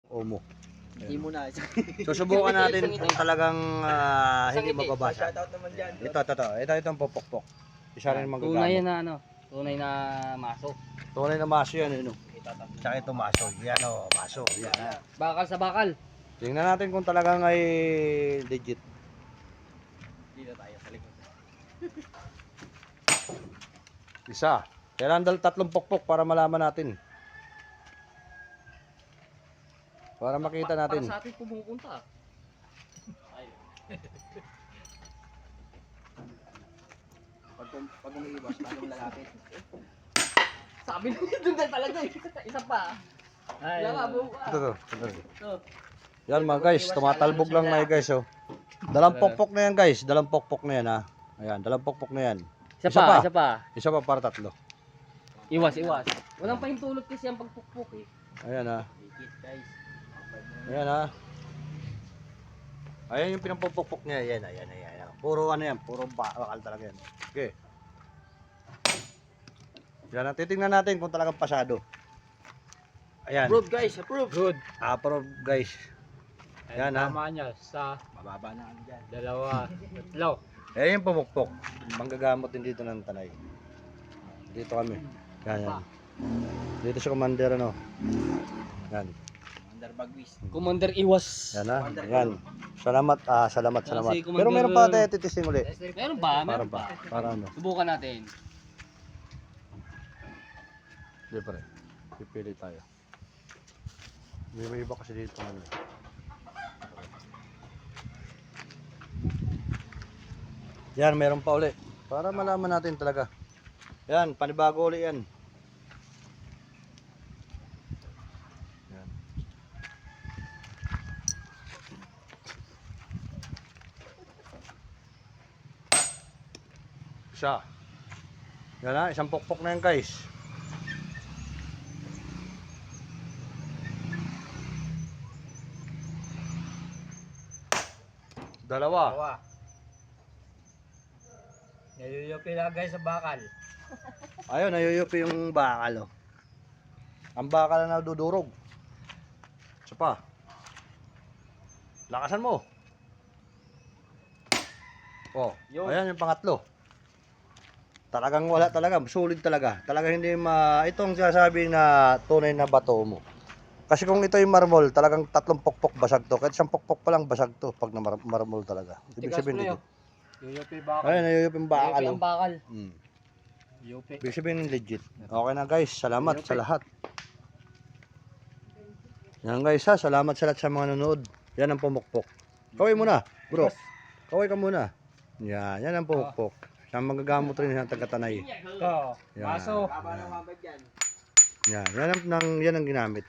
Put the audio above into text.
Omo. Hindi mo na. Susubukan natin kung talagang hindi mababasa. Shoutout naman dyan. Ito itong popokpok. Isa rin Tunay magagamit. na ano, tunay na maso. Tunay na maso yan, ano. Tsaka ito maso. Yan o, maso. Yan ha. Bakal sa bakal. Tingnan natin kung talagang ay legit. Dito tayo sa likod. Isa. Kailangan tatlong pokpok para malaman natin. Para makita natin. Para sa atin pumupunta. Pag umiiwas, paano lalapit? Sabi nyo doon na talaga eh. Isa pa. Ay, Wala ka, buka. Ito. Yan mga guys, tumatalbog lang na guys oh. Dalang pokpok na yan guys, dalang pokpok na yan ha. Ayan, dalang pokpok na yan. Isa Isa pa. pa, isa pa. Isa pa para tatlo. Iwas. Walang pahintulot kasi ang pagpukpok eh. Ayan ha. guys. Ayan ha. Ayan yung pinampupukpok niya. Ayan. Puro ano yan, puro bakal talaga yan. Okay. Yan, titingnan natin kung talagang pasado. Ayan. Approve guys, approve. Good. Approve guys. Yan ha. Tama niya sa Mababa na kami dyan. 2, 3. Ayan yung pumukpok. Manggagamot din dito ng tanay. Dito kami. Yan. Dito sa commander ano. Yan. Under bagwis. Commander iwas. Yan ha. Yan. Salamat. Salamat. Kasi Pero meron pa tayo titisting uli. Meron pa, meron pa. Para ano. Subukan natin. Hindi pa rin. Pipili tayo. May iba kasi dito ano. Yan, meron pa uli. Para malaman natin talaga. Yan, panibago uli yan. Yan. Isa. Yan na, isang pokpok na yan guys. Dalawa. Nayuyupi lang guys sa bakal. Ayun, nayuyupi yung bakal oh. Ang bakal na nadudurog. Isa pa. Lakasan mo. Oh, Yun. ayan yung pangatlo. Talagang wala talaga, sulit talaga. Talagang hindi itong sinasabi na tunay na bato mo. Kasi kung ito yung marmol, talagang tatlong pokpok basag to. Kahit isang pokpok pa lang basag to pag na marmol talaga. Ibig sabihin legit. Yuyupi bakal. Ayun, nayuyupi yung bakal Yuyupi oh. ang bakal. Yupi. Ibig sabihin legit. Okay na guys, salamat sa lahat. Yan guys ha, salamat sa lahat sa mga nanonood. Yan ang pumukpok. Kaway muna, bro. Kaway ka muna. Yan ang pumukpok. Yan magagamot rin ng taga-tanay. Ito. Yan. Maso. Baba ng mabad yan. Yan ang ginamit.